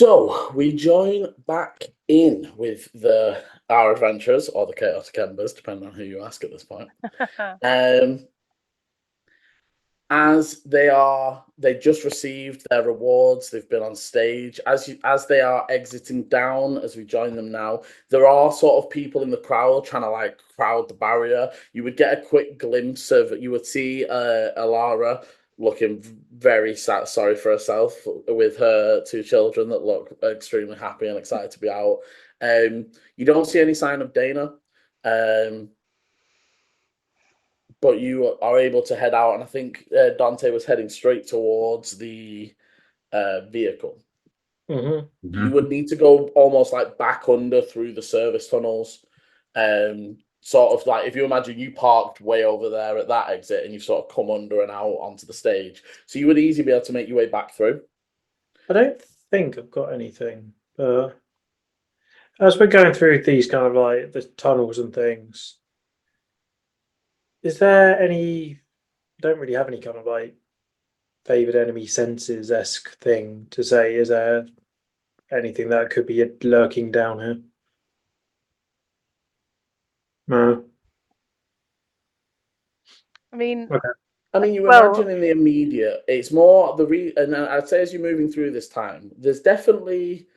So we join back in with our adventurers or the chaotic embers, depending on who you ask at this point. Um, as they just received their rewards. They've been on stage. As they are exiting down, as we join them now, there are sort of people in the crowd trying to crowd the barrier. You would get a quick glimpse of. You would see Alara looking very sorry for herself with her two children that look extremely happy and excited to be out. You don't see any sign of Dana. But you are able to head out, and I think Dante was heading straight towards the vehicle. Mm-hmm. You would need to go almost like back under through the service tunnels. Sort of like if you imagine you parked way over there at that exit and you sort of come under and out onto the stage. So you would easily be able to make your way back through. I don't think I've got anything. As we're going through these kind of like the tunnels and things, is there any? I don't really have any kind of like favored enemy senses-esque thing to say. Is there anything that could be lurking down here? No. I mean, Okay. I mean, you imagine in the immediate, it's more and I'd say as you're moving through this time, there's definitely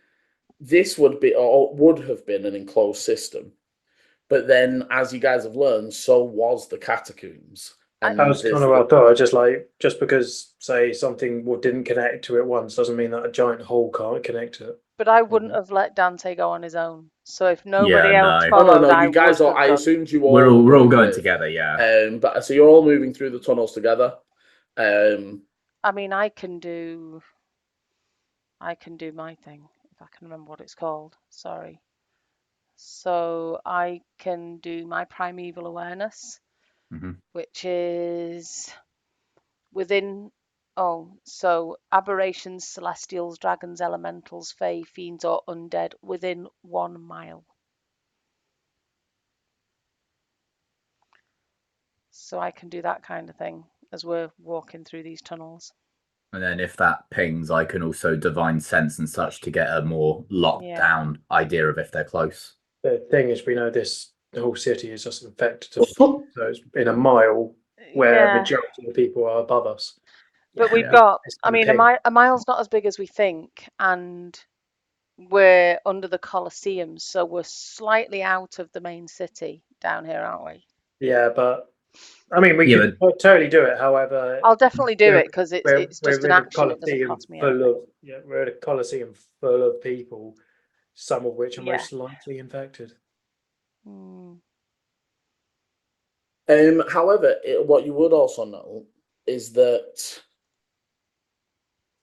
this would be or would have been an enclosed system, but then as you guys have learned, so was the catacombs. And that was kind of what I thought. Just because say something didn't connect to it once doesn't mean that a giant hole can't connect to it. But I wouldn't have let Dante go on his own. So if nobody else no. followed, You guys are. I assumed you all. We're all going together, yeah. But so you're all moving through the tunnels together. I mean, I can do my thing if I can remember what it's called. Sorry. So I can do my primeval awareness, which is within. So aberrations, celestials, dragons, elementals, fae, fiends, or undead within 1 mile. So I can do that kind of thing as we're walking through these tunnels. And then if that pings, I can also divine sense and such to get a more locked down idea of if they're close. The thing is, we know the whole city is just infected. So it's in a mile where majority of the people are above us. But we've got, I mean, a mile's not as big as we think, and we're under the Colosseum, so we're slightly out of the main city down here, aren't we? Yeah, but I mean, we could totally do it. However, I'll definitely do it because it's just an action. It doesn't cost me anything. We're at a Colosseum full of people, some of which are most likely infected. However, what you would also know is that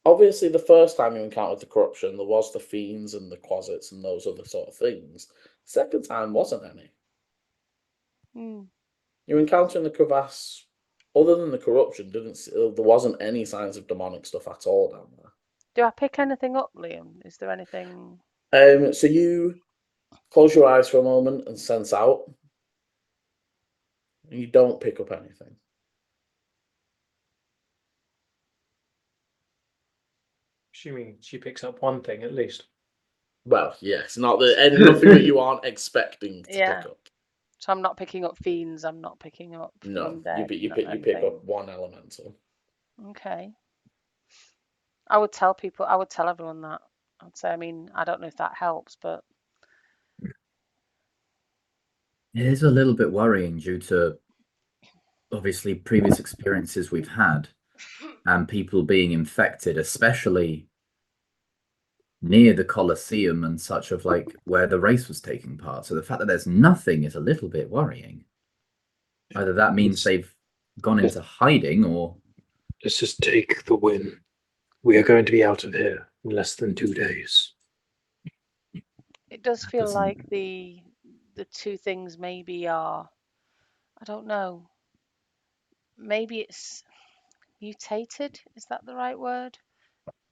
obviously the first time you encountered the corruption, there was the fiends and the quasits and those other sort of things. The second time wasn't any. You're encountering the crevasse. Other than the corruption, there wasn't any signs of demonic stuff at all down there. Do I pick anything up, Liam? Is there anything? So you close your eyes for a moment and sense out. And you don't pick up anything. Assuming she picks up one thing at least. Well, yes, nothing that you aren't expecting to pick up. So I'm not picking up fiends. I'm not picking up. No, you pick up one elemental. Okay. I would tell everyone that. I'd say. I mean, I don't know if that helps, but it is a little bit worrying due to obviously previous experiences we've had and people being infected, especially near the Colosseum and such of like where the race was taking part. So the fact that there's nothing is a little bit worrying. Either that means they've gone into hiding or... Let's just take the win. We are going to be out of here in less than 2 days. It does feel like the two things maybe are, I don't know, maybe it's mutated. Is that the right word?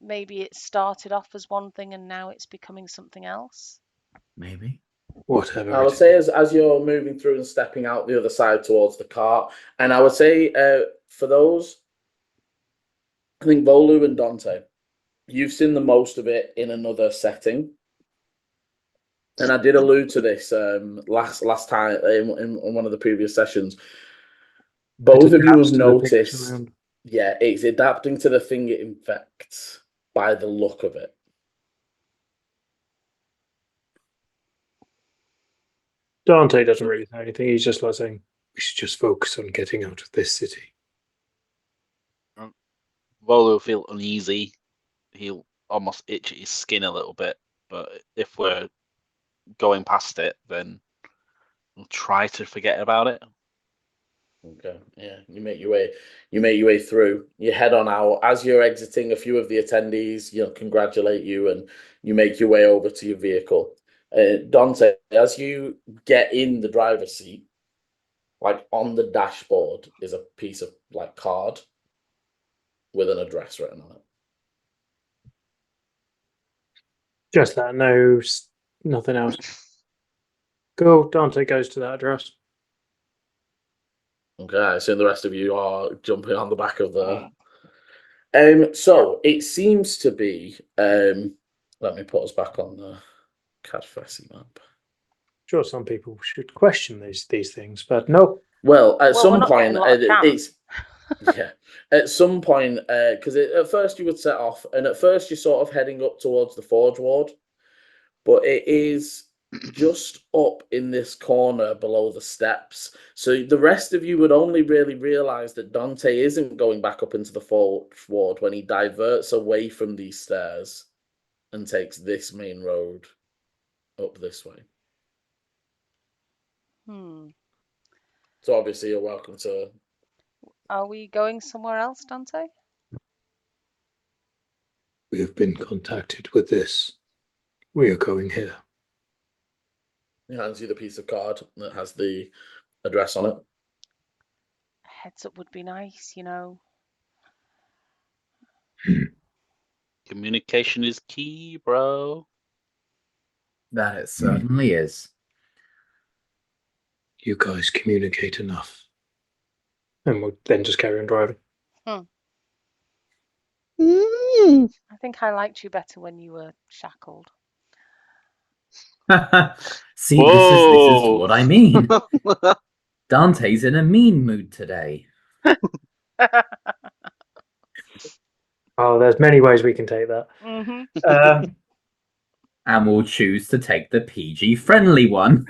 Maybe it started off as one thing and now it's becoming something else. Maybe. Whatever. I would say as you're moving through and stepping out the other side towards the cart, and I would say for those, I think Volu and Dante, you've seen the most of it in another setting. And I did allude to this last time in one of the previous sessions. Both of you have noticed, it's adapting to the thing it infects by the look of it. Dante doesn't really say anything. He's just like saying, "We should just focus on getting out of this city." Volo will feel uneasy. He'll almost itch at his skin a little bit. But if we're going past it, then we'll try to forget about it. Okay, yeah, you make your way through. You head on out. As you're exiting, a few of the attendees, congratulate you, and you make your way over to your vehicle. Dante, as you get in the driver's seat, like on the dashboard is a piece of like card with an address written on it. Just that, no, nothing else. Cool. Dante goes to that address. Okay, so the rest of you are jumping on the back of the. So it seems to be. Let me put us back on the Cadfessy map. Sure, some people should question these things, but no. Well, at some point, it's yeah. At some point, because at first you would set off, and at first you're sort of heading up towards the Forge Ward, but it is just up in this corner below the steps. So the rest of you would only really realize that Dante isn't going back up into the Forge Ward when he diverts away from these stairs and takes this main road up this way. So obviously you're welcome to. Are we going somewhere else, Dante? We have been contacted with this. We are going here. He hands you the piece of card that has the address on it. A heads up would be nice, Communication is key, bro. That it certainly is. You guys communicate enough. And we'll then just carry on driving. I think I liked you better when you were shackled. See, this is what I mean. Dante's in a mean mood today. Oh, there's many ways we can take that. And we'll choose to take the PG-friendly one.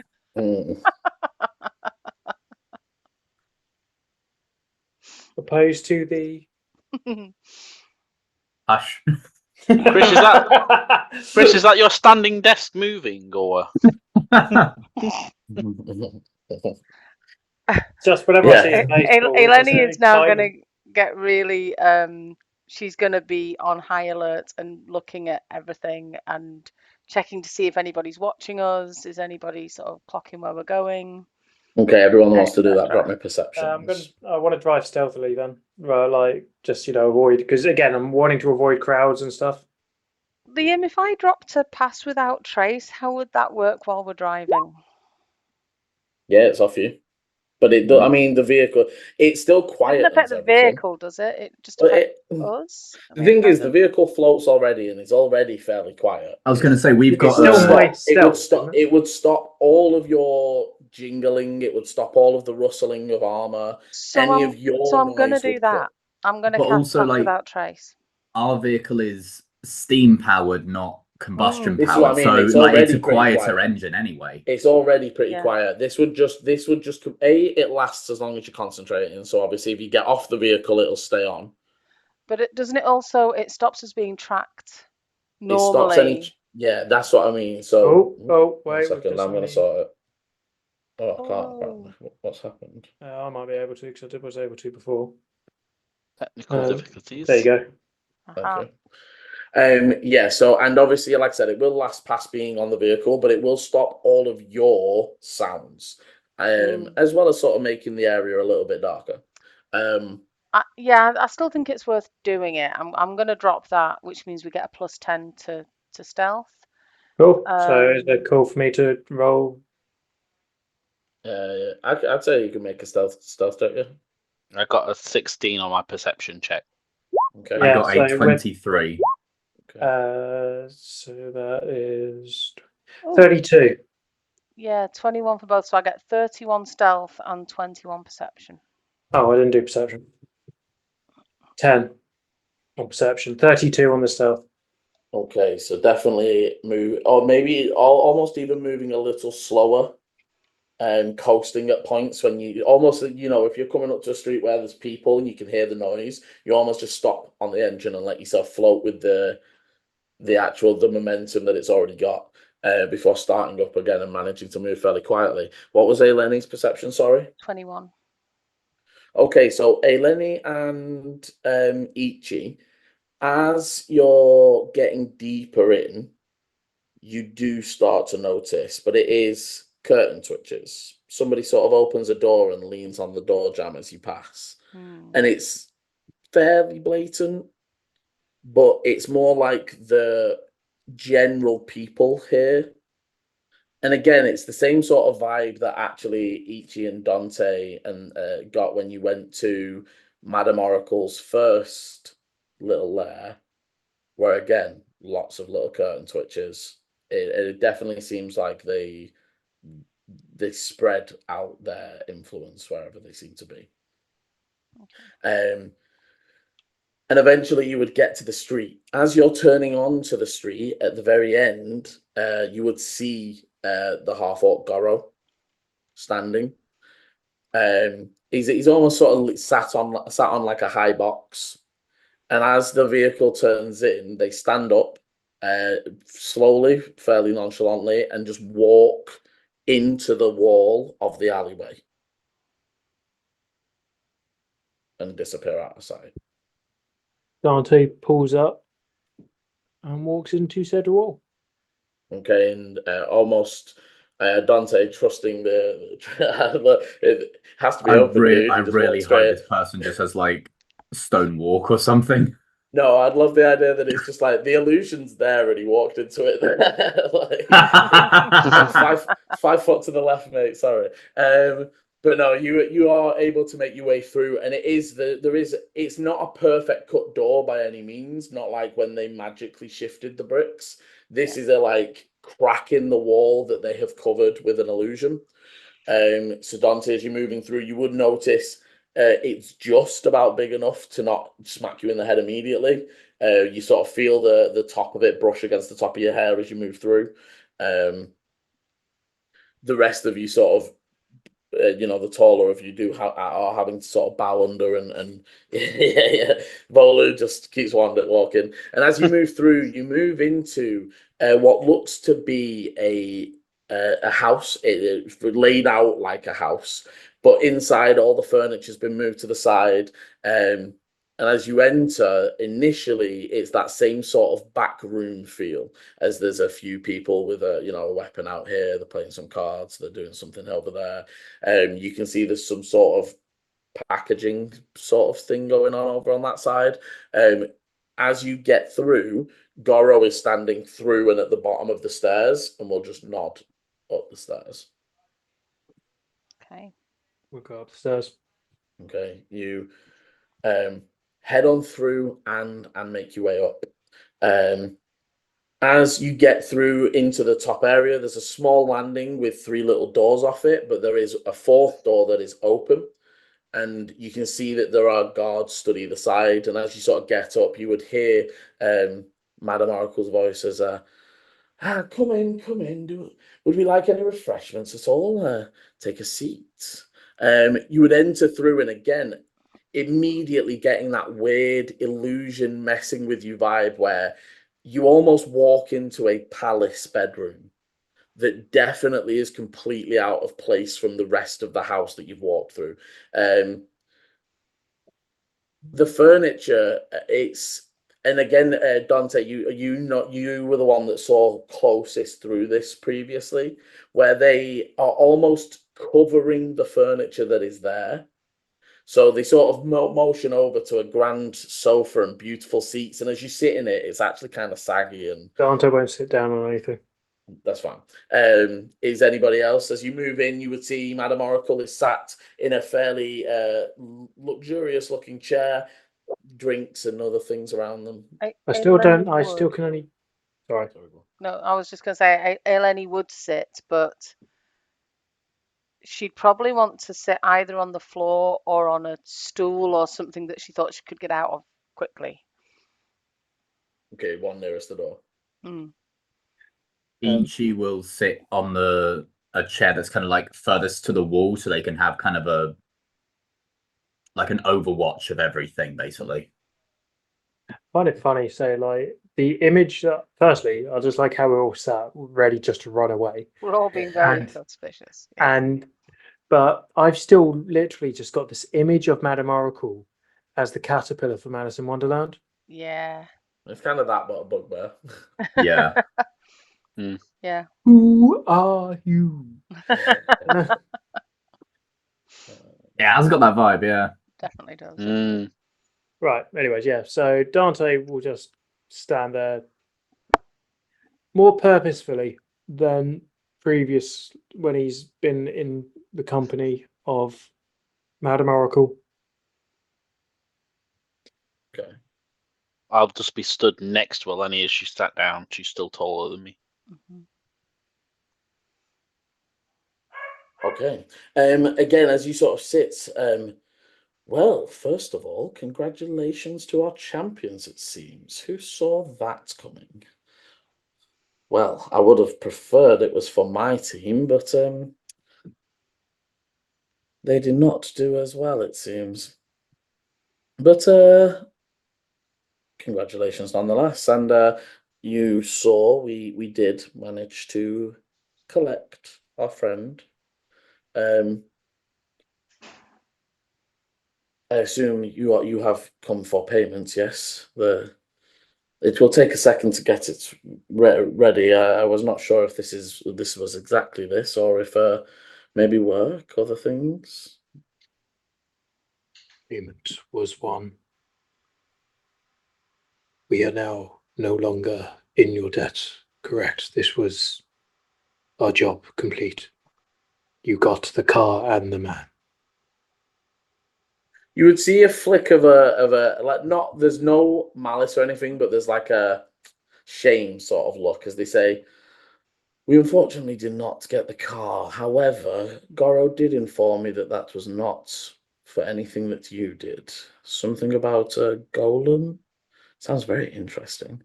Opposed to the... Hush. Chris, is that your standing desk moving, or? Just whenever I see a baseball, Aileni is now going to get really. She's going to be on high alert and looking at everything and checking to see if anybody's watching us. Is anybody sort of clocking where we're going? Okay, everyone wants to do that. Drop my perception. I want to drive stealthily then, just avoid, because again, I'm wanting to avoid crowds and stuff. Liam, if I dropped a pass without trace, how would that work while we're driving? Yeah, it's off you. But it does. I mean, the vehicle, it's still quiet. It doesn't affect the vehicle, does it? It just affects us. The thing is, the vehicle floats already, and it's already fairly quiet. I was going to say we've got. It would stop all of your jingling. It would stop all of the rustling of armor. So I'm going to do that. I'm going to cast pass without trace. Our vehicle is steam powered, not combustion This is powered, what I mean. so It's it's a quieter engine anyway. It's already pretty quiet. This would just it lasts as long as you're concentrating. So obviously, if you get off the vehicle, it'll stay on. But doesn't it also stops us being tracked normally? It stops yeah, that's what I mean. So wait a second, I'm going to sort it. Oh, I can't. Apparently. What's happened? I might be able to because I was able to before. Technical difficulties. There you go. Thank you. So, and obviously, like I said, it will last past being on the vehicle, but it will stop all of your sounds, as well as sort of making the area a little bit darker. I still think it's worth doing it. I'm going to drop that, which means we get a +10 to stealth. Cool. So is it cool for me to roll? I'd say you can make a stealth, don't you? I got a 16 on my perception check. Okay. I got a 23. Okay. So that is Ooh, 32. yeah, 21 for both. So I get 31 stealth and 21 perception. Oh, I didn't do perception. 10 on perception. 32 on the stealth. Okay, so definitely move, or maybe almost even moving a little slower, and coasting at points when you almost, if you're coming up to a street where there's people and you can hear the noise, you almost just stop on the engine and let yourself float with the momentum that it's already got, before starting up again and managing to move fairly quietly. What was Aileni's perception? Sorry. 21. Okay, so Aileni and Ichi, as you're getting deeper in, you do start to notice, but it is curtain twitches. Somebody sort of opens a door and leans on the door jamb as you pass. And it's fairly blatant, but it's more like the general people here. And again, it's the same sort of vibe that actually Ichi and Dante and got when you went to Madame Oracle's first little lair, where again, lots of little curtain twitches. It definitely seems like they spread out their influence wherever they seem to be. And eventually you would get to the street. As you're turning onto the street at the very end, you would see the half-orc Goro standing. He's almost sort of sat on like a high box. And as the vehicle turns in, they stand up slowly, fairly nonchalantly, and just walk into the wall of the alleyway and disappear out of sight. Dante pulls up and walks into said wall. Okay, and almost Dante trusting it has to be open, dude. I You just walk really straight. hope this person just has like stone walk or something. No, I'd love the idea that it's just like the illusion's there and he walked into it. Like, 5 foot to the left, mate. Sorry. But no, you are able to make your way through, and it's not a perfect cut door by any means, not like when they magically shifted the bricks. This is a like crack in the wall that they have covered with an illusion. So Dante, as you're moving through, you would notice it's just about big enough to not smack you in the head immediately. You sort of feel the top of it brush against the top of your hair as you move through. The rest of you sort of, the taller of you are having to sort of bow under and yeah. Volu just keeps walking. And as you move through, you move into what looks to be a house. It's laid out like a house, but inside all the furniture's been moved to the side. And as you enter, initially it's that same sort of back room feel, as there's a few people with a weapon out here. They're playing some cards. They're doing something over there. You can see there's some sort of packaging sort of thing going on over on that side. As you get through, Goro is standing through and at the bottom of the stairs, and will just nod up the stairs. Okay. We'll go up the stairs. Okay, you head on through and make your way up. As you get through into the top area, there's a small landing with 3 little doors off it, but there is a 4th door that is open, and you can see that there are guards stood either side. And as you sort of get up, you would hear Madame Oracle's voice as come in. Would we like any refreshments at all? Take a seat. You would enter through, and again, immediately getting that weird illusion messing with you vibe where you almost walk into a palace bedroom that definitely is completely out of place from the rest of the house that you've walked through. The furniture, and again, Dante, you were the one that saw closest through this previously, where they are almost covering the furniture that is there. So they sort of motion over to a grand sofa and beautiful seats, and as you sit in it, it's actually kind of saggy, and Dante won't sit down on anything. that's fine. Is anybody else? As you move in, you would see Madame Oracle is sat in a fairly luxurious looking chair. drinks and other things around them. I still don't. Aileni I still would. can only. Sorry. No, I was just going to say Aileni would sit, but she'd probably want to sit either on the floor or on a stool or something that she thought she could get out of quickly. Okay, one nearest the door. Mm. Ichi will sit on a chair that's kind of like furthest to the wall, so they can have kind of a like an overwatch of everything, basically. Find it funny. So, like the image. Firstly, I just like how we're all sat, ready just to run away. We're all being very And- suspicious. Yeah. But I've still literally just got this image of Madame Oracle as the caterpillar from Alice in Wonderland. Yeah. It's kind of that, but a bugbear. Yeah. Yeah. Who are you? Yeah, it's got that vibe, yeah. Definitely does. Mm. Right. Anyways, yeah. So Dante will just stand there more purposefully than previous when he's been in the company of Madame Oracle. Okay. I'll just be stood next to Aileni as she sat down. She's still taller than me. Mhm. Okay. Again, as you sort of sit, well, first of all, congratulations to our champions, it seems. Who saw that coming? Well, I would have preferred it was for my team, but they did not do as well, it seems. But congratulations nonetheless. And you saw we did manage to collect our friend. I assume you have come for payments, yes? It will take a second to get it ready. I was not sure if this was exactly this, or if maybe work, other things. Payment was one. We are now no longer in your debt. Correct. This was our job complete. You got the car and the man. You would see a flick of a like not. There's no malice or anything, but there's like a shame sort of look as they say, "We unfortunately did not get the car. However, Goro did inform me that that was not for anything that you did. Something about a golem. Sounds very interesting.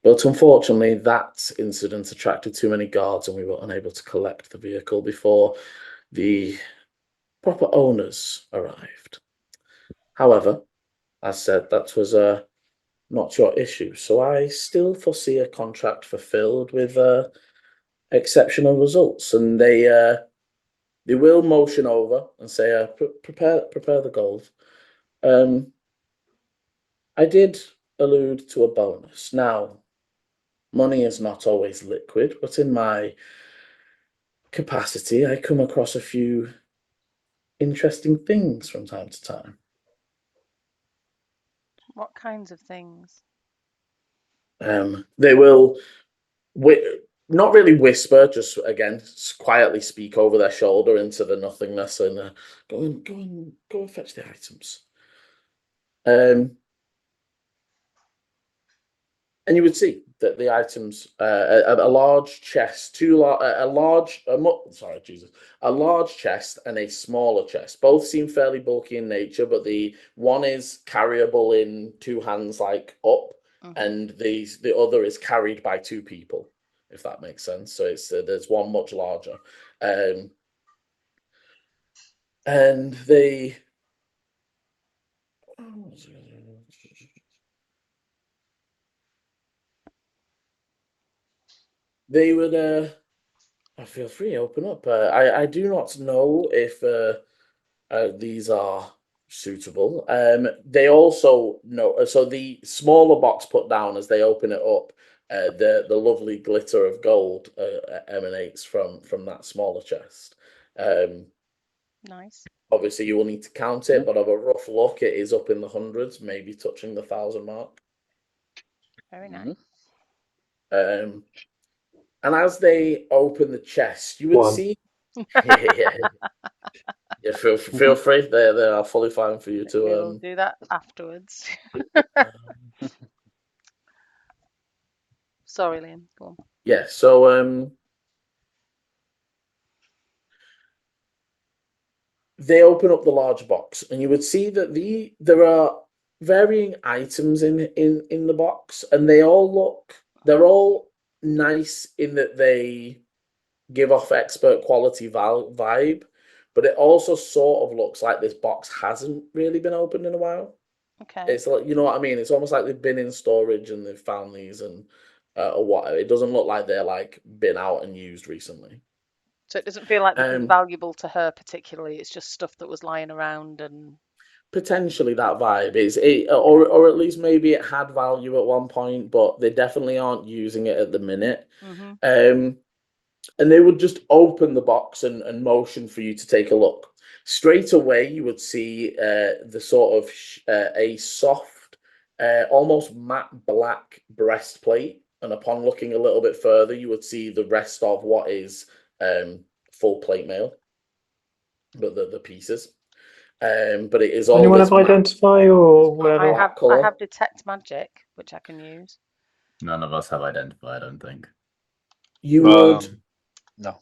But unfortunately, that incident attracted too many guards, and we were unable to collect the vehicle before the proper owners arrived. However, as said, that was not your issue. So I still foresee a contract fulfilled with exceptional results, and they will motion over and say, prepare the gold. I did allude to a bonus. Now, money is not always liquid, but in my capacity, I come across a few interesting things from time to time. What kinds of things? They will not really whisper, just again quietly speak over their shoulder into the nothingness and go and fetch the items. And you would see that the items, a large chest, a large chest and a smaller chest. Both seem fairly bulky in nature, but the one is carryable in two hands, like up, and the other is carried by two people, if that makes sense. So it's there's one much larger, and they. They would feel free, open up. I do not know if these are suitable. They also know. So the smaller box put down as they open it up, the lovely glitter of gold emanates from that smaller chest. Nice. Obviously, you will need to count it, but of a rough look, it is up in the hundreds, maybe touching the 1,000 mark. Very nice. And as they open the chest, you would One. see Yeah. Yeah, feel free. They are fully fine for you We'll to do that afterwards. Sorry, Liam. Go on. yeah. So they open up the large box, and you would see that there are varying items in the box, and they're all nice in that they give off expert quality vibe, but it also sort of looks like this box hasn't really been opened in a while. Okay. It's like, you know what I mean? It's almost like they've been in storage and they've found these and or whatever. It doesn't look like they're like been out and used recently. So it doesn't feel like this is valuable to her particularly. It's just stuff that was lying around and Potentially that vibe is it, or at least maybe it had value at one point, but they definitely aren't using it at the minute. And they would just open the box and motion for you to take a look. Straight away, you would see the sort of a soft, almost matte black breastplate. And upon looking a little bit further, you would see the rest of what is full plate mail, but the pieces. But it is all Anyone this have identify or whatever? I have detect magic, which I can use. None of us have identify, I don't think. You would no.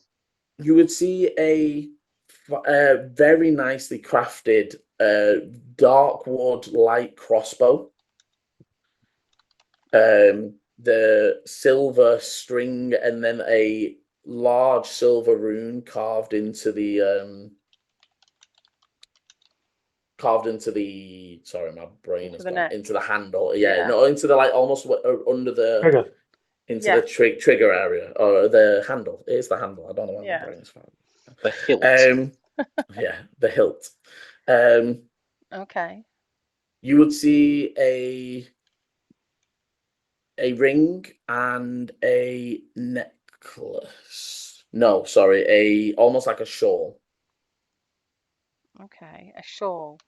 You would see a very nicely crafted dark wood light crossbow. The silver string and then a large silver rune carved into the sorry, my brain has gone into the handle. Yeah, no, into the like almost under the trigger. Into the trigger area or the handle. It is the handle. I don't know why my brain is found. The hilt. Yeah, the hilt. Okay. You would see a ring and a necklace. No, sorry, almost like a shawl. Okay, a shawl.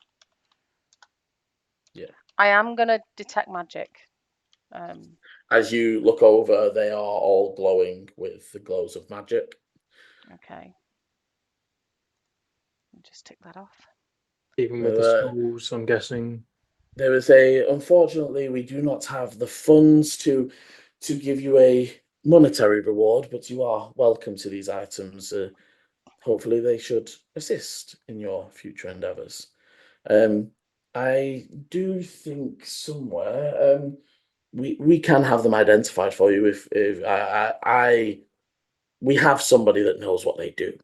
Yeah. I am gonna detect magic. As you look over, they are all glowing with the glows of magic. Okay. I'll just tick that off. Even with the schools, I'm guessing. There is unfortunately, we do not have the funds to give you a monetary reward, but you are welcome to these items. Hopefully they should assist in your future endeavors. I do think somewhere we can have them identified for you if we have somebody that knows what they do.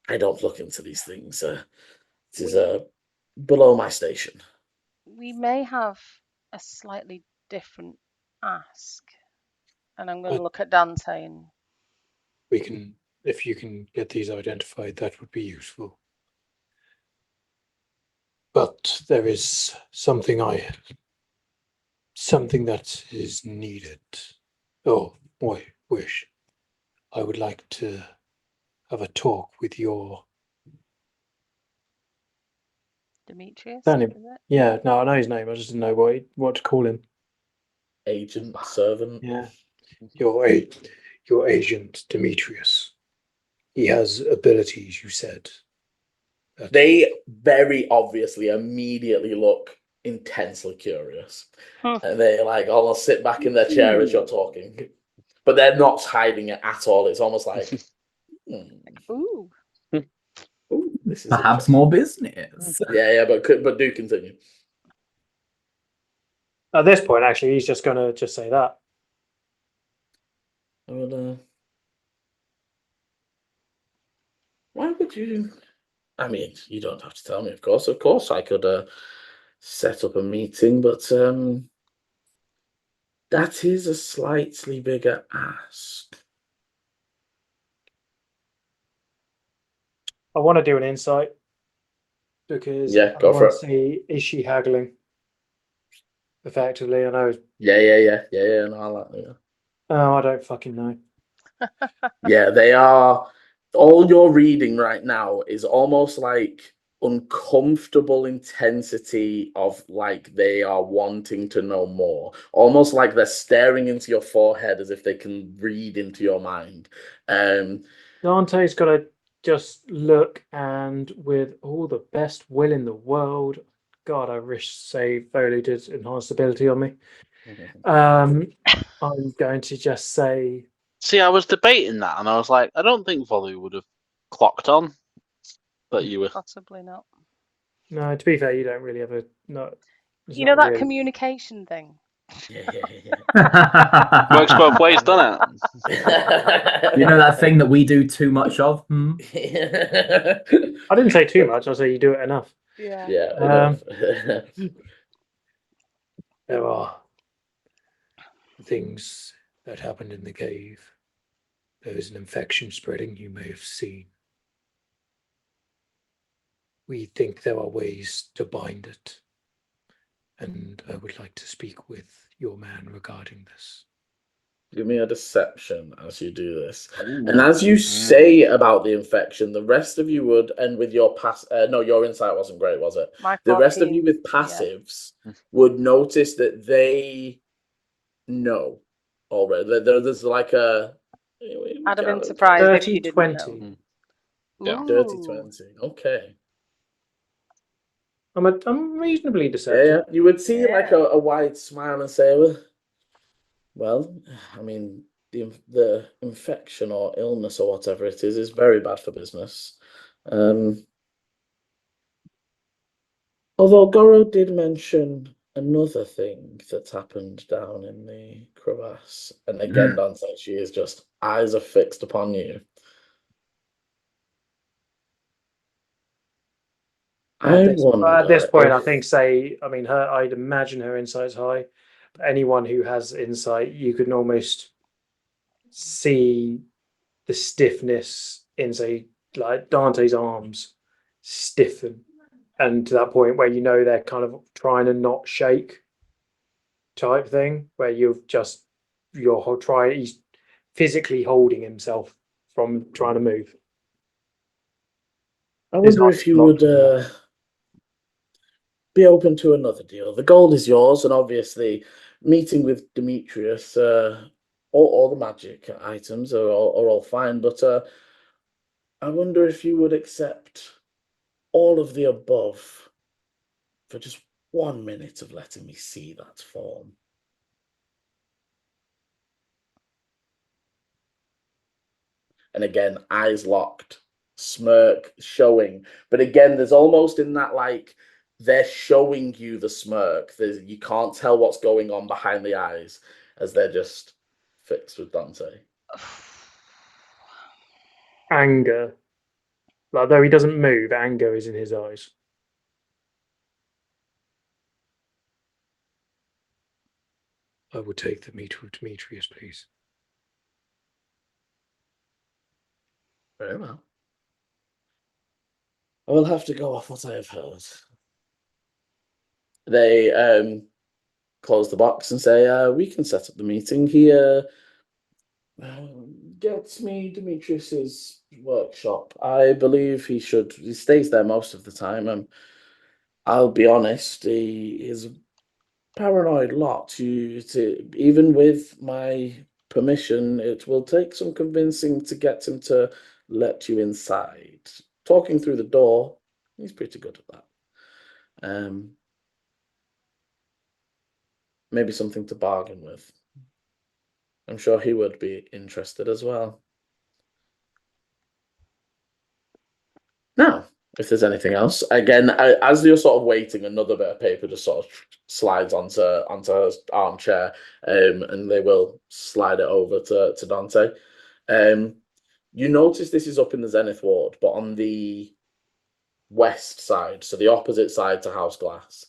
I don't look into these things. It is below my station. We may have a slightly different ask, and I'm going to look at Dante and we can, if you can get these identified, that would be useful. But there is something that is needed. Oh, boy, wish. I would like to have a talk with your Demetrius. Yeah, no, I know his name. I just didn't know what to call him. Agent, servant. Yeah, your agent Demetrius. He has abilities, you said. They very obviously immediately look intensely curious. And they like almost sit back in their chair as you're talking. But they're not hiding it at all. It's almost like ooh. Ooh, this is perhaps more business. Yeah, but do continue. At this point, actually, he's just going to just say that. Well, why would you? I mean, you don't have to tell me, of course. Of course, I could set up a meeting, but that is a slightly bigger ask. I want to do an insight because I want to see, is she haggling effectively? I know. Yeah. No, I like that. Oh, I don't fucking know. Yeah, they are. All you're reading right now is almost like uncomfortable intensity of like they are wanting to know more, almost like they're staring into your forehead as if they can read into your mind. Dante's got a just look, and with all the best will in the world, God, I wish say Foley did enhance ability on me. I'm going to just say, See, I was debating that, and I was like, I don't think Volley would have clocked on, but you were. Possibly not. no. To be fair, you don't really have a no. You know that communication thing. Works both ways, doesn't it? You know that thing that we do too much of? I didn't say too much. I say you do it enough. Yeah. Yeah. There are things that happened in the cave. There is an infection spreading, you may have seen. We think there are ways to bind it. And I would like to speak with your man regarding this. Give me a deception as you do this. And as you say about the infection, the rest of you would, and with your your insight wasn't great, was it? My The rest of 14, you with passives would notice that they know already. There's like a. I'd have been surprised if you 30, didn't 20. know. Yeah. Dirty Ooh. 20. Okay. I'm reasonably deceptive. Yeah. You would see like Yeah. a wide smile and say, well, I mean, the infection or illness or whatever it is very bad for business. Although Goro did mention another thing that's happened down in the crevasse, and again, Dante, she is just eyes are fixed upon you. At this point, I think, I'd imagine her insight's high. But anyone who has insight, you can almost see the stiffness in, say, like Dante's arms stiffen, and to that point where you know they're kind of trying to not shake, type thing, where he's physically holding himself from trying to move. I wonder if you would be open to another deal. The gold is yours, and obviously, meeting with Demetrius, all the magic items are all fine. But I wonder if you would accept all of the above for just 1 minute of letting me see that form. And again, eyes locked, smirk showing. But again, there's almost in that like they're showing you the smirk. You can't tell what's going on behind the eyes as they're just fixed with Dante. Anger. Like, though he doesn't move, anger is in his eyes. I will take the meat with Demetrius, please. Very well. I will have to go off what I have heard. They close the box and say, we can set up the meeting here. Get me Demetrius's workshop. I believe he stays there most of the time. I'll be honest, he is a paranoid lot. Even with my permission, it will take some convincing to get him to let you inside. Talking through the door, he's pretty good at that. Maybe something to bargain with. I'm sure he would be interested as well. Now, if there's anything else, again, as you're sort of waiting, another bit of paper just sort of slides onto her armchair, and they will slide it over to Dante. You notice this is up in the Zenith Ward, but on the west side, so the opposite side to House Glass.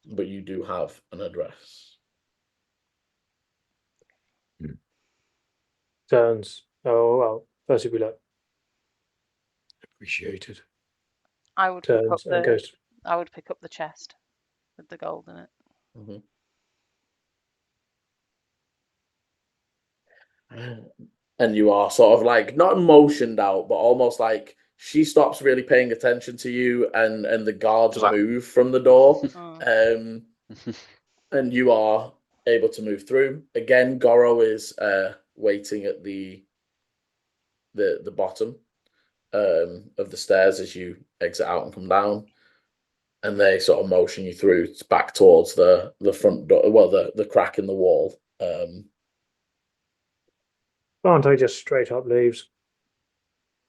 But you do have an address. Turns. Oh, well, first we look. Appreciated. I would Turns pick up and goes. I would pick up the chest with the gold in it. And you are sort of like not emotioned out, but almost like she stops really paying attention to you, and the guards move from the door, and you are able to move through. Again, Goro is waiting at the the bottom of the stairs as you exit out and come down, and they sort of motion you through back towards the front door, well, the crack in the wall. Dante just straight up leaves.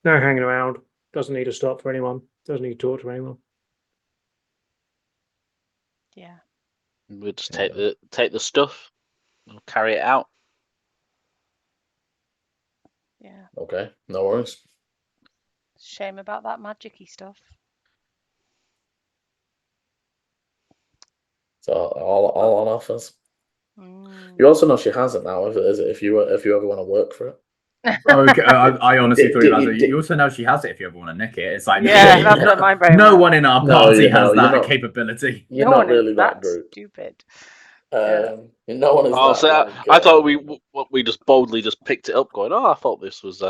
No hanging around. Doesn't need to stop for anyone. Doesn't need to talk to anyone. Yeah. We'll just take the stuff. We'll carry it out. Yeah. Okay, no worries. Shame about that magic-y stuff. So all on offers. Mm. You also know she has it now. If you ever want to work for it. Okay, I honestly thought about it. Did- You also know she has it if you ever want to nick it. It's like Yeah, that's what my brain no went. one in our No, party you know, has you're that not- capability. You're No not one is really that that group. stupid. Yeah. No one is Oh, that. so Like, I thought we just boldly just picked it up, going, "Oh, I thought this was."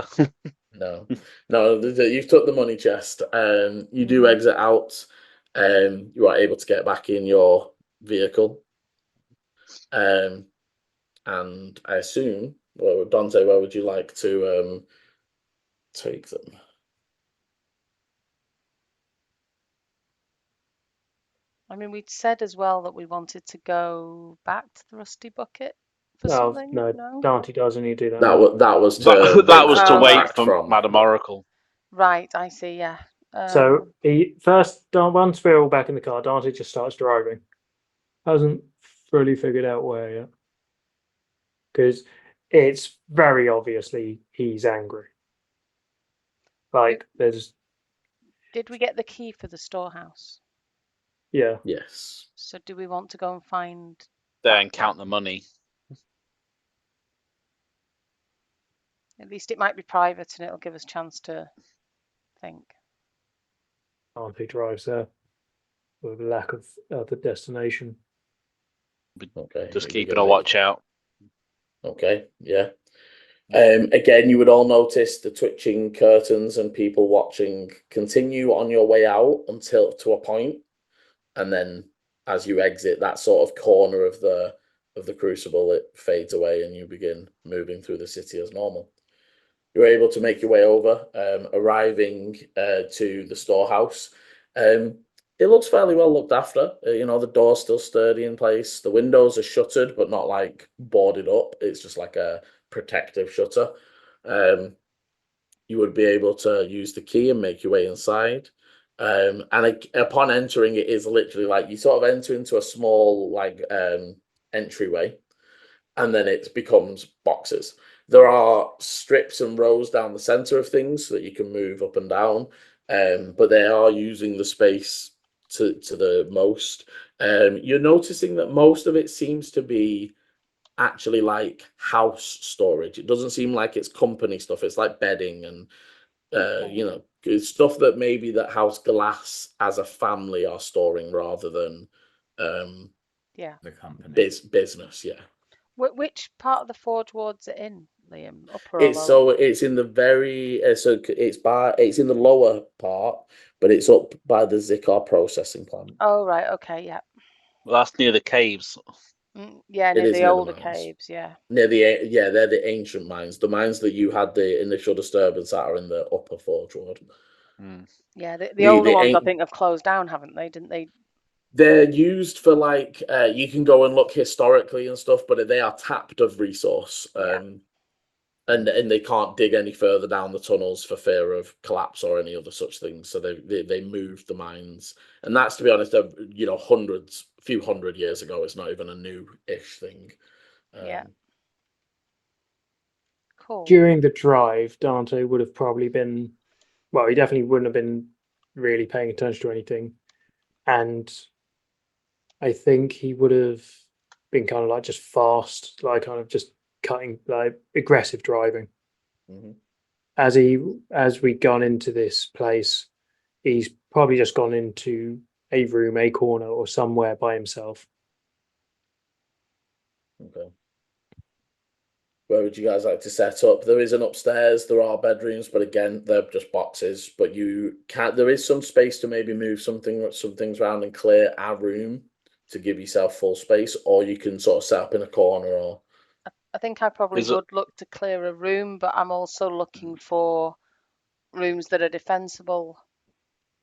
No, you've took the money chest. You do exit out. You are able to get back in your vehicle. And I assume, well, Dante, where would you like to take them? I mean, we'd said as well that we wanted to go back to the Rusty Bucket for something. No, Dante doesn't need to do that. That was to that was to Oh, wait right. for Madam Oracle. Right, I see. Yeah. So once we're all back in the car, Dante just starts driving. Hasn't fully figured out where yet, because it's very obviously he's angry. Like there's. Did we get the key for the storehouse? Yeah. Yes. So do we want to go and find There and count the money. At least it might be private and it'll give us a chance to think. Dante drives there with a lack of the destination. Okay. Just keeping a watch out. Okay. Yeah. Again, you would all notice the twitching curtains and people watching continue on your way out until to a point, and then as you exit that sort of corner of the crucible, it fades away and you begin moving through the city as normal. You're able to make your way over, arriving to the storehouse. It looks fairly well looked after. The door's still sturdy in place. The windows are shuttered, but not like boarded up. It's just like a protective shutter. You would be able to use the key and make your way inside. And upon entering, it is literally like you sort of enter into a small like entryway, and then it becomes boxes. There are strips and rows down the center of things so that you can move up and down, but they are using the space to the most. You're noticing that most of it seems to be actually like house storage. It doesn't seem like it's company stuff. It's like bedding and stuff that maybe that House Glass as a family are storing rather than The company. business. Yeah. Which part of the Forge Ward's it in, Liam? Upper or lower? It's in the very it's in the lower part, but it's up by the Zikar processing plant. Oh right, okay, yeah. Well, that's near the caves. Yeah, It near is the near the older mines. caves, yeah. They're the ancient mines. The mines that you had the initial disturbance at are in the upper Forge Ward. Yeah, the older ones I ain't- think have closed down, haven't they? Didn't they? They're used for like you can go and look historically and stuff, but they are tapped of resource. And they can't dig any further down the tunnels for fear of collapse or any other such things. So they moved the mines, and that's, to be honest, a few hundred years ago. It's not even a new-ish thing. Yeah. Cool. During the drive, Dante would have probably been, well, he definitely wouldn't have been really paying attention to anything, and I think he would have been kind of like just fast, like kind of just cutting, like aggressive driving. Mm-hmm. As we'd gone into this place, he's probably just gone into a room, a corner, or somewhere by himself. Okay. Where would you guys like to set up? There is an upstairs. There are bedrooms, but again, they're just boxes. But you can't. There is some space to maybe move some things around and clear a room to give yourself full space, or you can sort of set up in a corner. Or I think I probably Is it- would look to clear a room, but I'm also looking for rooms that are defensible,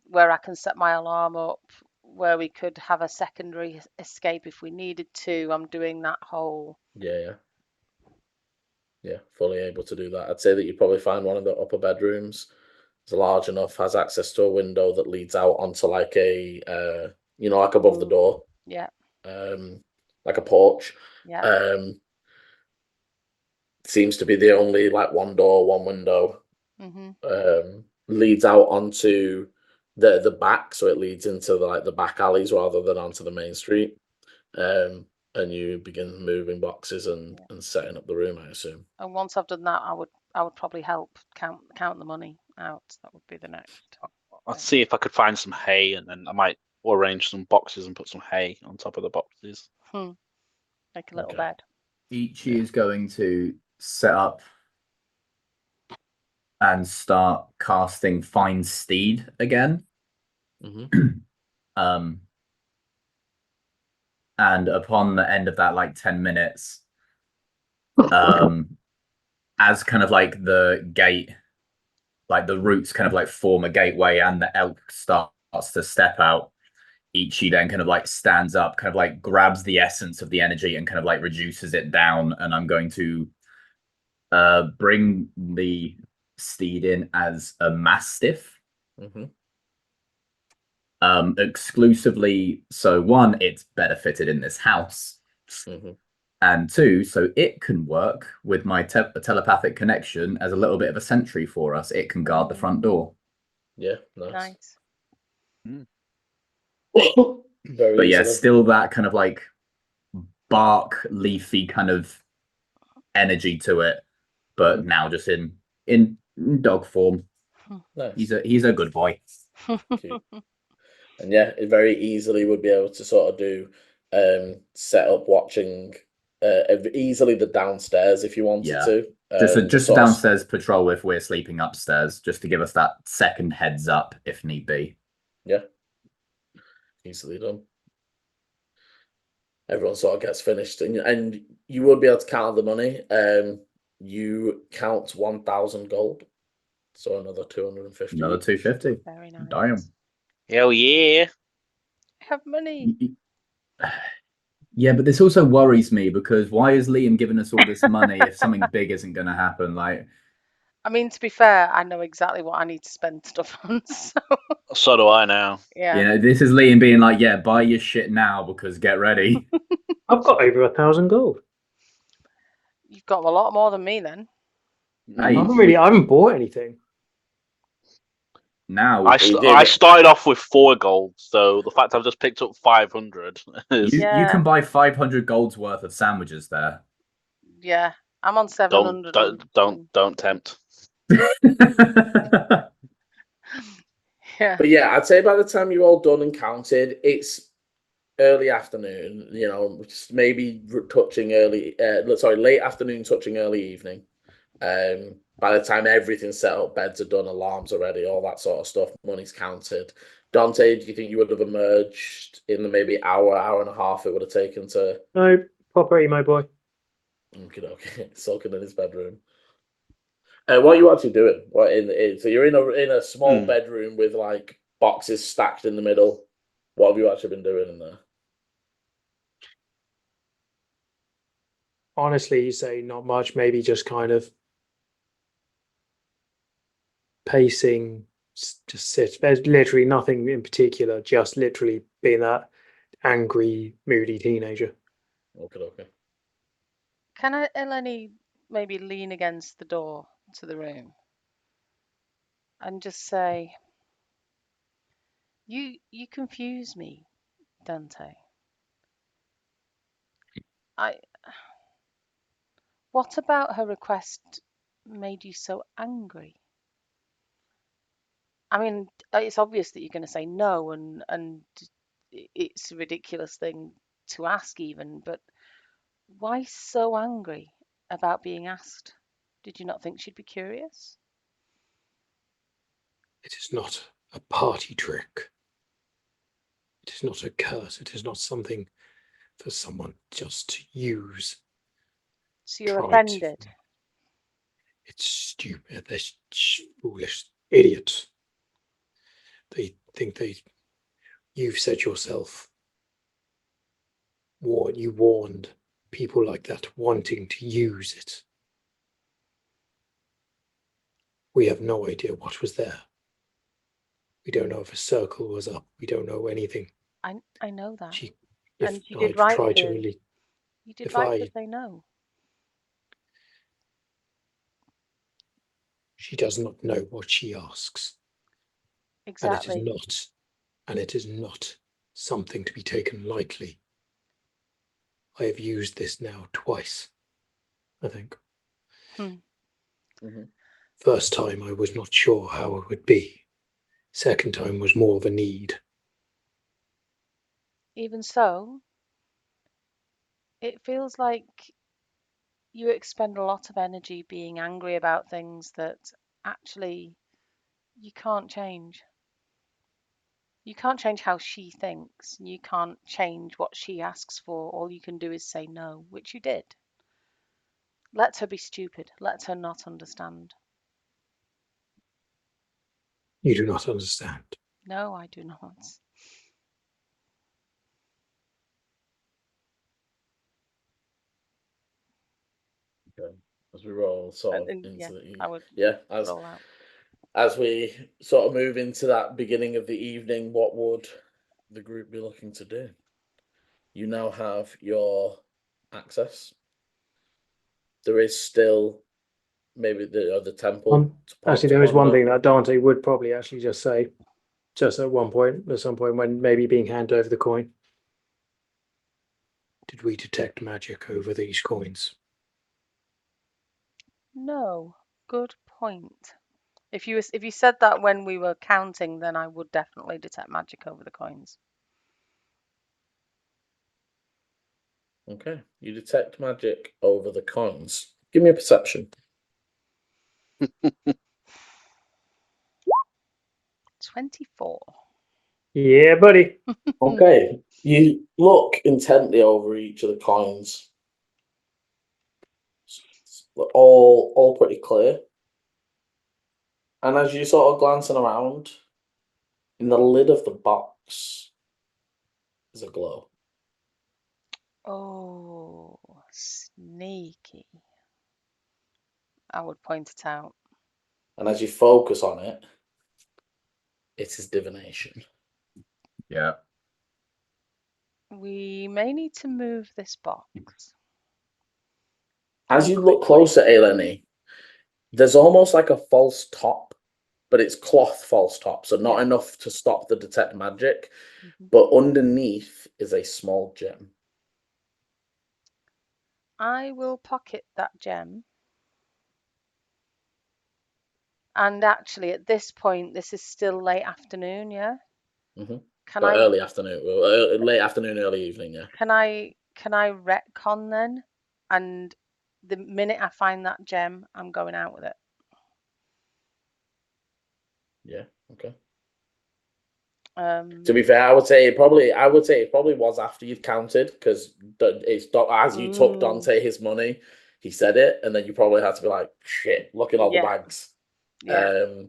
where I can set my alarm up, where we could have a secondary escape if we needed to. I'm doing that whole. Yeah, fully able to do that. I'd say that you'd probably find one of the upper bedrooms. It's large enough, has access to a window that leads out onto like a, like above the door, Yeah, like a porch. yeah. Seems to be the only like one door, one window. Mm-hmm. Leads out onto the back, so it leads into the back alleys rather than onto the main street. And you begin moving boxes and setting up the room, I assume. And once I've done that, I would probably help count the money out. That would be the next. I'll see if I could find some hay, and then I might arrange some boxes and put some hay on top of the boxes. Make a little bed. Ichi is going to set up and start casting Find Steed again. And upon the end of that, like 10 minutes, as kind of like the gate, like the roots kind of like form a gateway and the elk starts to step out, Ichi then kind of like stands up, kind of like grabs the essence of the energy and kind of like reduces it down. And I'm going to bring the steed in as a mastiff. Exclusively, so one, it's better fitted in this house, and two, so it can work with my telepathic connection as a little bit of a sentry for us. It can guard the front door. Yeah, nice. But yeah, still that kind of like bark, leafy kind of energy to it, but now just in dog form. Nice. He's a good boy. And yeah, it very easily would be able to sort of do set up watching easily the downstairs if you wanted to. Just a downstairs patrol if we're sleeping upstairs, just to give us that second heads up if need be. Yeah, easily done. Everyone sort of gets finished, and you would be able to count the money. You count 1,000 gold, so another 250. Another 250. Very nice. Damn. Hell yeah! I have money. Yeah, but this also worries me because why is Liam giving us all this money if something big isn't going to happen? Like, I mean, to be fair, I know exactly what I need to spend stuff on. So do I now. Yeah. You know, this is Liam being like, yeah, buy your shit now because get ready. I've got over 1,000 gold. You've got a lot more than me then. Hey, I haven't bought anything. Now I started off with 4 gold, so the fact I've just picked up 500 is... you can buy 500 gold's worth of sandwiches there. Yeah, I'm on 700. Don't tempt. Yeah. But yeah, I'd say by the time you're all done and counted, it's early afternoon. You know, just maybe touching late afternoon, touching early evening. By the time everything's set up, beds are done, alarms are ready, all that sort of stuff, money's counted. Dante, do you think you would have emerged in the maybe hour and a half it would have taken to... No, proper emo boy. Okay, sulking in his bedroom. What are you actually doing? So you're in a small bedroom with like boxes stacked in the middle. What have you actually been doing in there? Honestly, you say not much, maybe just kind of pacing, just sit. There's literally nothing in particular, just literally being that angry, moody teenager. Okay. Can Aileni maybe lean against the door to the room and just say, you confuse me, Dante. What about her request made you so angry? I mean, it's obvious that you're going to say no, and it's a ridiculous thing to ask even, but why so angry about being asked? Did you not think she'd be curious? It is not a party trick. It is not a curse. It is not something for someone just to use. So you're tried offended? to. It's stupid. They're foolish idiots. They think you've said yourself. You warned people like that wanting to use it. We have no idea what was there. We don't know if a circle was up. We don't know anything. I know that. If and you did I've right tried to to really, You did if right I- to say no. she does not know what she asks, Exactly. and it is not something to be taken lightly. I have used this now twice, I think. Mhm. First time I was not sure how it would be. Second time was more of a need. Even so, it feels like you expend a lot of energy being angry about things that actually you can't change. You can't change how she thinks. You can't change what she asks for. All you can do is say no, which you did. Let her be stupid. Let her not understand. You do not understand. No, I do not. Okay. As we roll sort of And into yeah, the I would as roll out. as we sort of move into that beginning of the evening, what would the group be looking to do? You now have your access. There is still maybe the temple. Actually, there is one thing that Dante would probably actually just say, just at some point when maybe being handed over the coin. Did we detect magic over these coins? No, good point. If you said that when we were counting, then I would definitely detect magic over the coins. Okay, you detect magic over the coins. Give me a perception. 24. Yeah, buddy. Okay, you look intently over each of the coins. All pretty clear. And as you sort of glancing around, in the lid of the box is a glow. Oh, sneaky. I would point it out. And as you focus on it, it is divination. Yeah. We may need to move this box. As And you look quickly. closer, Aileni, there's almost like a false top, but it's cloth false top, so not Yeah. enough to stop the detect magic. Mhm. But underneath is a small gem. I will pocket that gem. And actually, at this point, this is still late afternoon, yeah? Mm-hmm. Can I Early afternoon, well, late afternoon, early evening, yeah. can I retcon then? And the minute I find that gem, I'm going out with it. Yeah, okay. Um, To be fair, I would say it probably was after you'd counted, because it's as you took Dante his money, he said it, and then you probably had to be like, shit, look at all the Yeah. bags. yeah.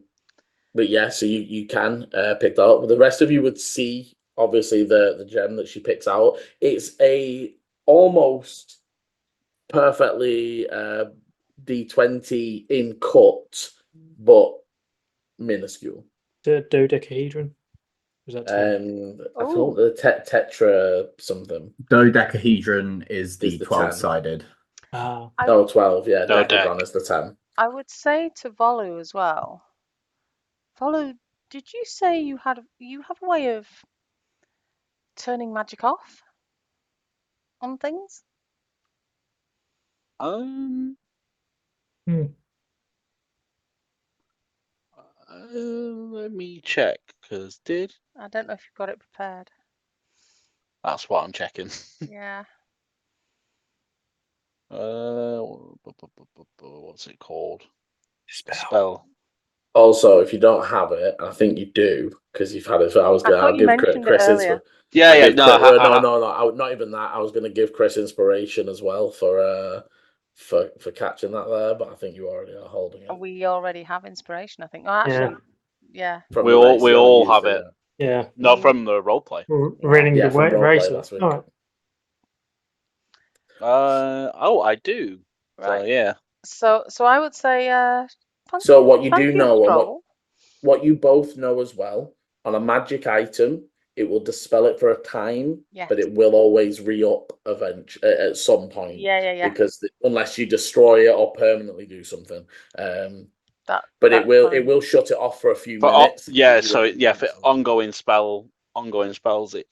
But yeah, so you can pick that up. But the rest of you would see obviously the gem that she picks out. It's a almost perfectly D20 in cut, but minuscule. The dodecahedron. Was that 10? I thought the tetra something. Dodecahedron is the Is the 12-sided. Ah, Oh, 12, yeah. No, Decagon is the 10. I would say to Volu as well. Volu, did you say you have a way of turning magic off on things? Hmm. Let me check, because I don't know if you've got it prepared. that's what I'm checking. Yeah. What's it called? Spell. Also, if you don't have it, I think you do, because you've had it. So I thought I'll you give mentioned it Chris earlier. Yeah, I'll yeah. give No, Chris- no, not even that. I was going to give Chris inspiration as well for for catching that there, but I think you already are holding it. We already have inspiration, I think. Oh, actually, yeah. From We the all race, we you all used have it. Yeah. Not from the roleplay. Winning Yeah, the from roleplay race. last week. All right. Oh, I do. Right. So yeah. So I would say So what you fancy do a know, and stroll. what you both know as well, on a magic item, it will dispel it for a time, Yes. but it will always re-up eventually at some point. Yeah. Because unless you destroy it or permanently do something, but that's it fine. will shut it off for a few For minutes. yeah, give you so a few yeah, for minutes. ongoing spells, it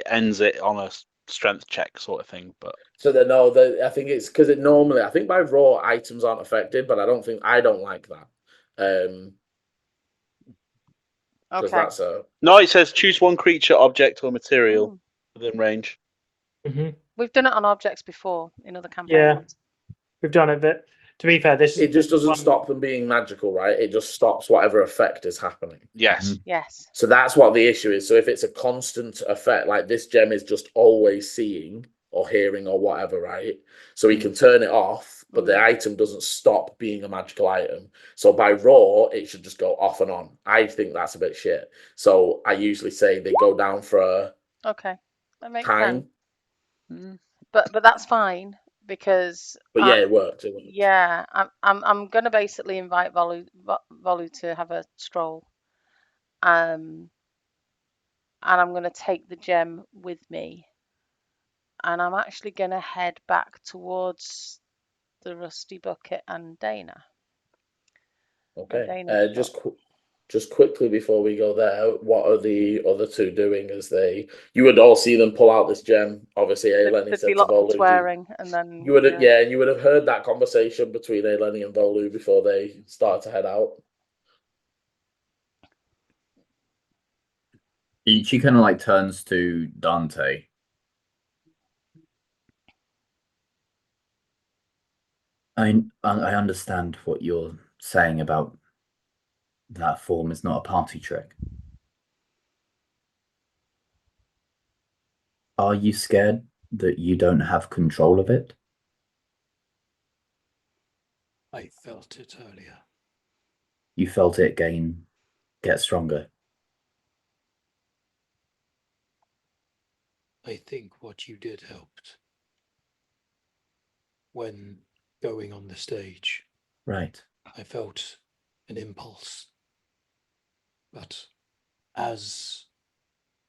ends it on a strength check sort of thing. But So they know that I think it's because it normally I think by raw items aren't affected, but I don't like that. Because Okay. that's a no, it says choose one creature, object, or material within range. We've done it on objects before in other campaigns. Yeah, we've done it. But to be fair, this it just doesn't one... stop them being magical, right? It just stops whatever effect is happening. Yes. Yes. So that's what the issue is. So if it's a constant effect, like this gem is just always seeing or hearing or whatever, right? So he can turn it off, but the item doesn't stop being a magical item. So by raw, it should just go off and on. I think that's a bit shit. So I usually say they go down for a Okay, that makes time. sense. But that's fine because. But yeah, it worked. Yeah, I'm gonna basically invite Volu to have a stroll, and I'm gonna take the gem with me, and I'm actually gonna head back towards the Rusty Bucket and Dana. Okay. Just quickly before we go there, what are the other two doing as you would all see them pull out this gem? Obviously, Aileni There'd said be to lots of Volu. swearing, and then You would you would have heard that conversation between Aileni and Volu before they started to head out. She kind of like turns to Dante. I understand what you're saying about that form is not a party trick. Are you scared that you don't have control of it? I felt it earlier. You felt it get stronger. I think what you did helped when going on the stage. Right. I felt an impulse. But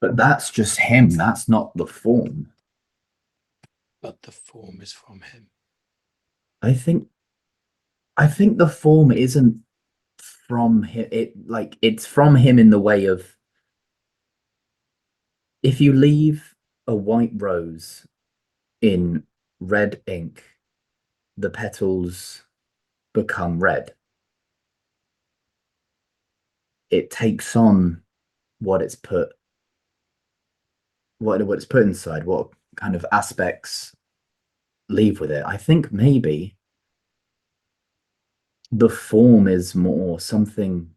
that's just him. That's not the form. But the form is from him. I think the form isn't from him. It's from him in the way of, if you leave a white rose in red ink, the petals become red. It takes on what it's put inside, what kind of aspects leave with it. I think maybe the form is more something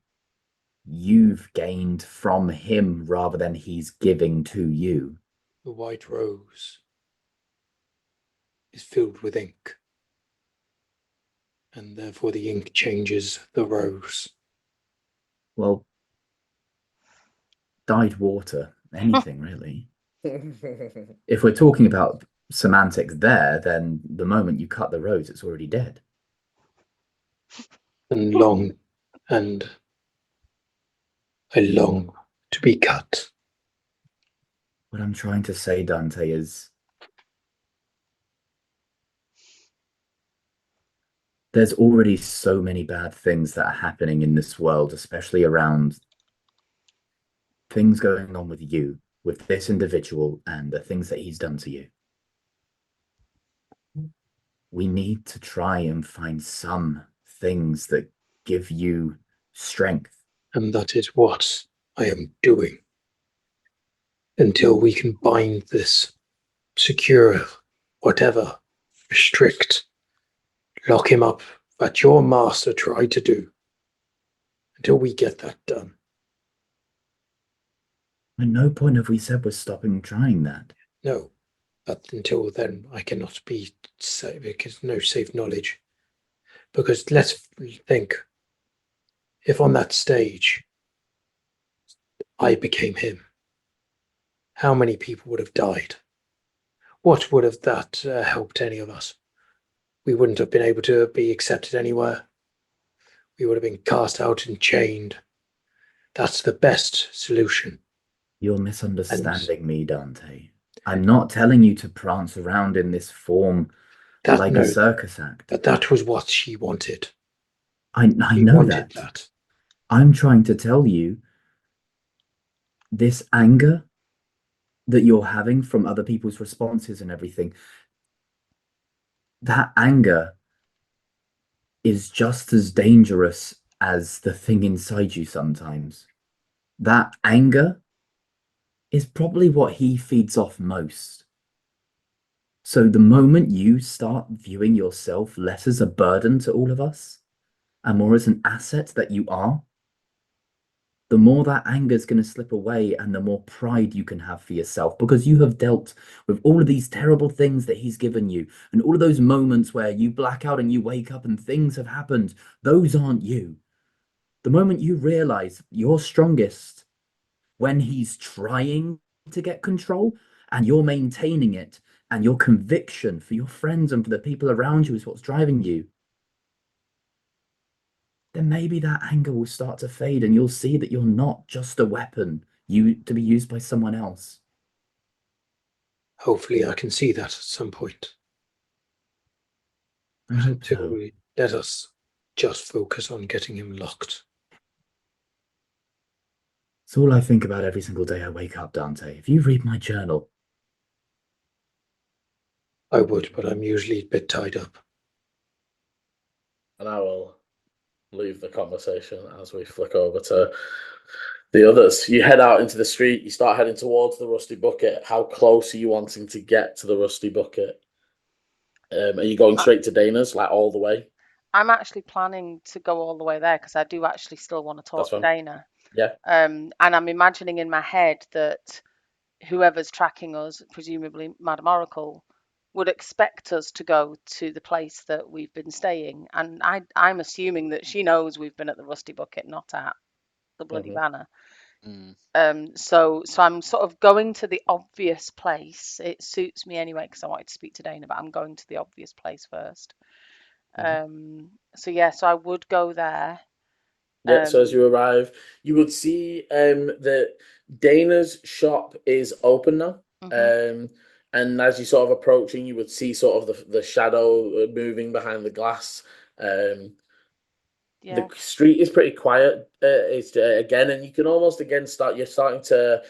you've gained from him rather than he's giving to you. The white rose is filled with ink, and therefore the ink changes the rose. Well, dyed water, anything really. If we're talking about semantics there, then the moment you cut the rose, it's already dead. And I long to be cut. What I'm trying to say, Dante, is there's already so many bad things that are happening in this world, especially around things going on with you, with this individual, and the things that he's done to you. We need to try and find some things that give you strength. And that is what I am doing. Until we can bind this, secure, whatever, restrict, lock him up, that your master tried to do. Until we get that done. At no point have we said we're stopping trying that. No, But until then, I cannot be safe, because no safe knowledge. Because let's think, if on that stage I became him, how many people would have died? What would have that helped any of us? We wouldn't have been able to be accepted anywhere. We would have been cast out and chained. That's the best solution. You're misunderstanding me, Dante. I'm not telling you to prance around in this form like a circus act. But that was what she wanted. I know that. I'm trying to tell you, this anger that you're having from other people's responses and everything, that anger is just as dangerous as the thing inside you sometimes. That anger is probably what he feeds off most. So the moment you start viewing yourself less as a burden to all of us and more as an asset that you are, the more that anger is going to slip away and the more pride you can have for yourself, because you have dealt with all of these terrible things that he's given you and all of those moments where you black out and you wake up and things have happened. Those aren't you. The moment you realize you're strongest when he's trying to get control and you're maintaining it, and your conviction for your friends and for the people around you is what's driving you, then maybe that anger will start to fade and you'll see that you're not just a weapon to be used by someone else. Hopefully I can see that at some point. I hope so. Let us just focus on getting him locked. It's all I think about every single day I wake up, Dante. If you read my journal... I would, but I'm usually a bit tied up. And I will leave the conversation as we flick over to the others. You head out into the street, you start heading towards the Rusty Bucket. How close are you wanting to get to the Rusty Bucket? Are you going straight to Dana's, like all the way? I'm actually planning to go all the way there because I do actually still want to talk to Dana. Yeah. And I'm imagining in my head that whoever's tracking us, presumably Madame Oracle, would expect us to go to the place that we've been staying. And I'm assuming that she knows we've been at the Rusty Bucket, not at the Bloody Banner. So I'm sort of going to the obvious place. It suits me anyway because I wanted to speak to Dana, but I'm going to the obvious place first. So I would go there. Yeah, so as you arrive, you would see that Dana's shop is open now. And as you sort of approaching, you would see sort of the shadow moving behind the glass. The street is pretty quiet. It's again, and you can almost again you're starting to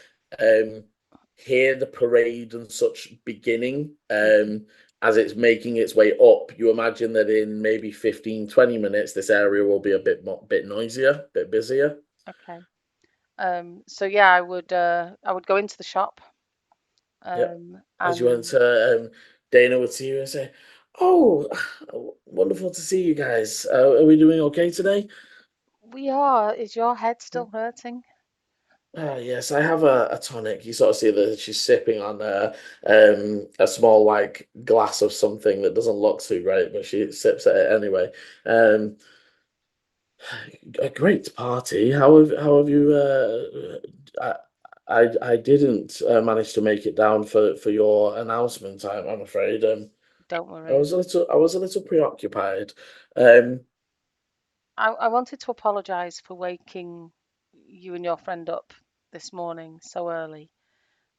hear the parade and such beginning. As it's making its way up, you imagine that in maybe 15-20 minutes, this area will be a bit noisier, a bit busier. Okay. I would go into the shop. As you enter, Dana would see you and say, "Oh, wonderful to see you guys. Are we doing okay today?" We are. Is your head still hurting? Yes, I have a tonic. You sort of see that she's sipping on a small like glass of something that doesn't look too great, but she sips at it anyway. A great party. How have you? I didn't manage to make it down for your announcement. I'm afraid. Don't worry. I was a little preoccupied. I wanted to apologise for waking you and your friend up this morning so early.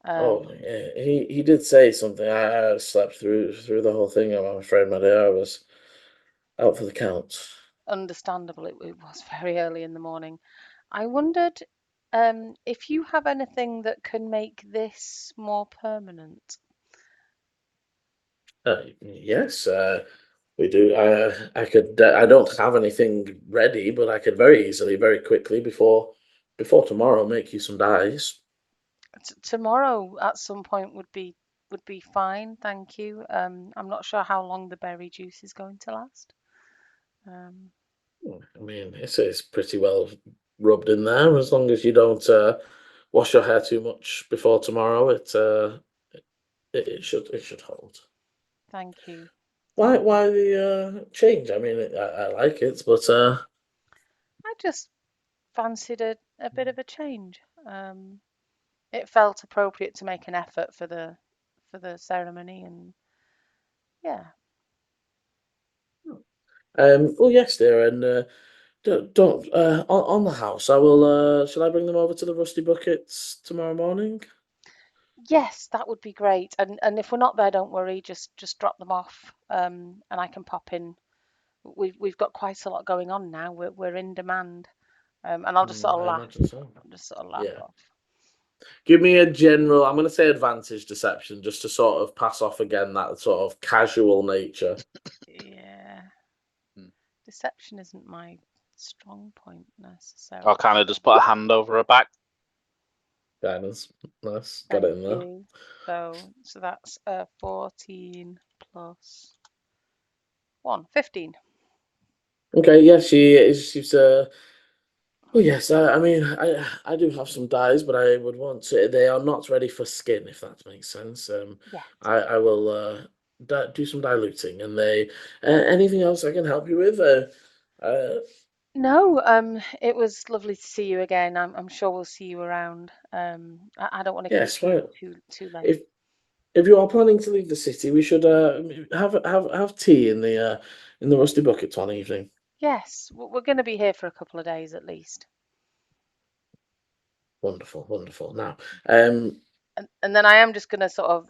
Yeah, he did say something. I slept through the whole thing. I'm afraid, my dear. I was out for the count. Understandable, it was very early in the morning. I wondered if you have anything that can make this more permanent. Yes, we do. I could. I don't have anything ready, but I could very easily, very quickly, before tomorrow, make you some dyes. Tomorrow at some point would be fine, thank you. I'm not sure how long the berry juice is going to last. I mean, it's pretty well rubbed in there. As long as you don't wash your hair too much before tomorrow, It should hold. Thank you. Why the change? I mean, I like it, but I just fancied a bit of a change. It felt appropriate to make an effort for the ceremony, and yeah. well, yes, dear, and don't on the house. I will. Shall I bring them over to the Rusty Buckets tomorrow morning? Yes, that would be great. And if we're not there, don't worry. Just drop them off, and I can pop in. We've got quite a lot going on now. We're in demand, and I'll just sort of I laugh. imagine so. I'll just sort of laugh Yeah. off. Give me a general. I'm going to say advantage deception, just to sort of pass off again that sort of casual nature. Yeah. Hmm. Deception isn't my strong point necessarily. I'll kind of just put a hand over her back. Guidance. Nice. Thank Got it in there. you. So that's 14 plus 1, 15. Okay. Yeah, she's oh yes. I mean, I do have some dyes, but I would want to. They are not ready for skin, if that makes sense. Yeah. I will do some diluting, and they. Anything else I can help you with? No, it was lovely to see you again. I'm sure we'll see you around. I don't want to Yes. keep you Well, too late. if you are planning to leave the city, we should have tea in the Rusty Buckets one evening. Yes, we're going to be here for a couple of days at least. Wonderful, wonderful. Now, And then I am just going to sort of,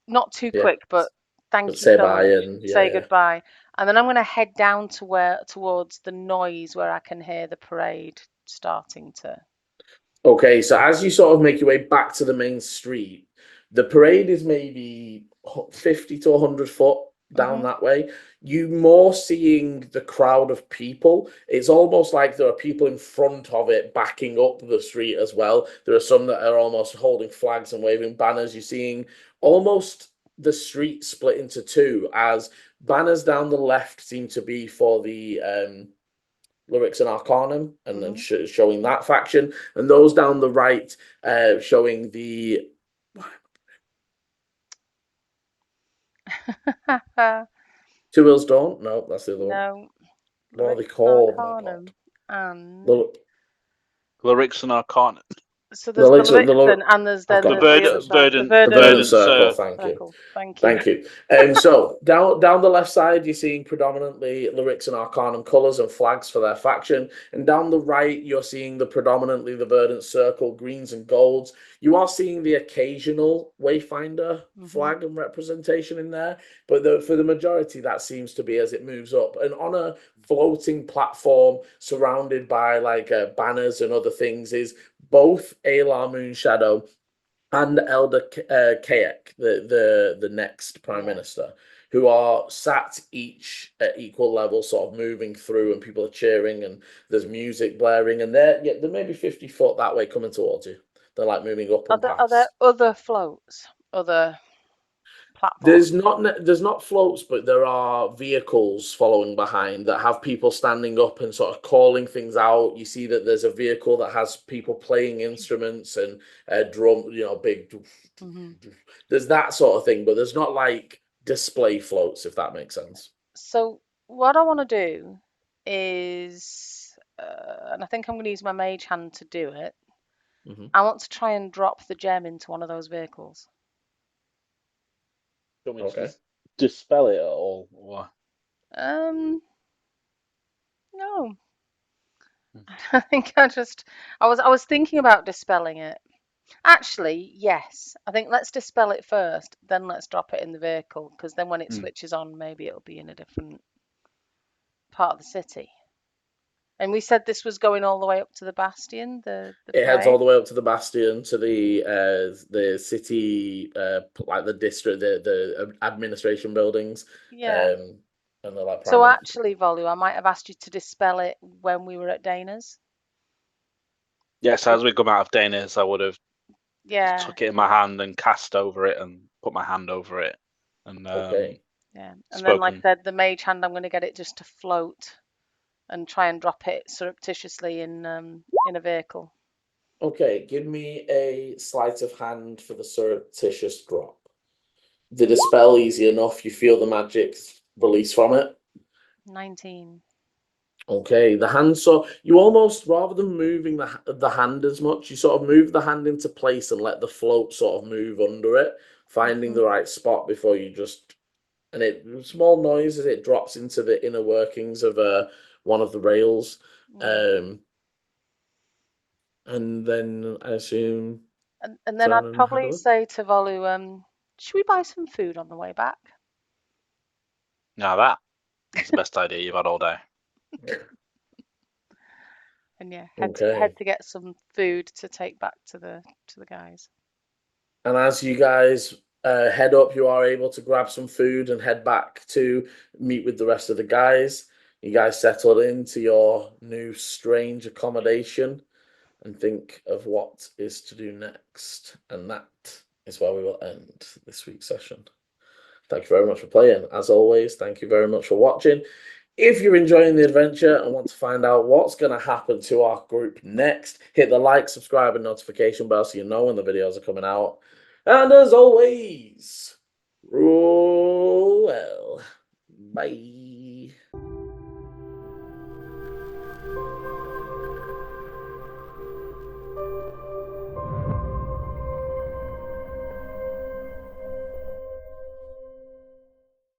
not too yeah, quick, but thank you say so bye much. and Say yeah. goodbye. And then I'm going to head down towards the noise where I can hear the parade starting to. Okay, so as you sort of make your way back to the main street, the parade is maybe 50 to 100 foot down that way. You more seeing the crowd of people. It's almost like there are people in front of it backing up the street as well. There are some that are almost holding flags and waving banners. You're seeing almost the street split into two, as banners down the left seem to be for the Lyrics and Arcanum, and then showing that faction, and those down the right showing the Two Wheels Don't. No, that's the other one. No. What are they Lyrics called? My Arcanum God. and Lyrics and Arcana. so there's the Lyrics and there's then I've there's got the it. other side. The The Verdant Verdant Circle. Thank you. Circle. Thank you. Thank you. So down the left side, you're seeing predominantly Lyrics and Arcanum colours and flags for their faction, and down the right, you're seeing predominantly the Verdant Circle greens and golds. You are seeing the occasional Wayfinder flag and representation in there, but for the majority, that seems to be as it moves up, and on a floating platform surrounded by banners and other things is both Alar Moonshadow and Elder Kayak, the next Prime Minister, who are sat each at equal level, sort of moving through, and people are cheering, and there's music blaring, and they're maybe 50 foot that way coming towards you. They're like moving up and Are there past. other floats? Other platforms? There's not floats, but there are vehicles following behind that have people standing up and sort of calling things out. You see that there's a vehicle that has people playing instruments and drum, big. There's that sort of thing, but there's not like display floats, if that makes sense. So what I want to do is, and I think I'm going to use my mage hand to do it. I want to try and drop the gem into one of those vehicles. Do you want me to dispel it at all? Or? No. I think I was thinking about dispelling it. Actually, yes. I think let's dispel it first, then let's drop it in the vehicle, because then when it switches on, maybe it'll be in a different part of the city. And we said this was going all the way up to the Bastion. It heads all the way up to the Bastion, to the city, like the district, the administration buildings. Yeah. And they're like. So actually, Volu, I might have asked you to dispel it when we were at Dana's. Yes, as we come out of Dana's, I would have took it in my hand and cast over it and put my hand over it. And okay. Yeah, and then like I said, the mage hand, I'm going to get it just to float and try and drop it surreptitiously in a vehicle. Okay, give me a sleight of hand for the surreptitious drop. the dispel easy enough. You feel the magic release from it. 19. Okay, the hand. So you almost, rather than moving the hand as much, you sort of move the hand into place and let the float sort of move under it, finding the right spot before you just. And it small noise as it drops into the inner workings of one of the rails. And then I assume. And then I'd probably say to Volu, should we buy some food on the way back? Now that is the best idea you've had all day. And yeah, head to get some food to take back to the guys. And as you guys head up, you are able to grab some food and head back to meet with the rest of the guys. You guys settle into your new strange accommodation and think of what is to do next. And that is where we will end this week's session. Thank you very much for playing. As always, thank you very much for watching. If you're enjoying the adventure and want to find out what's going to happen to our group next, hit the like, subscribe, and notification bell so you know when the videos are coming out. And as always, roll well. Bye.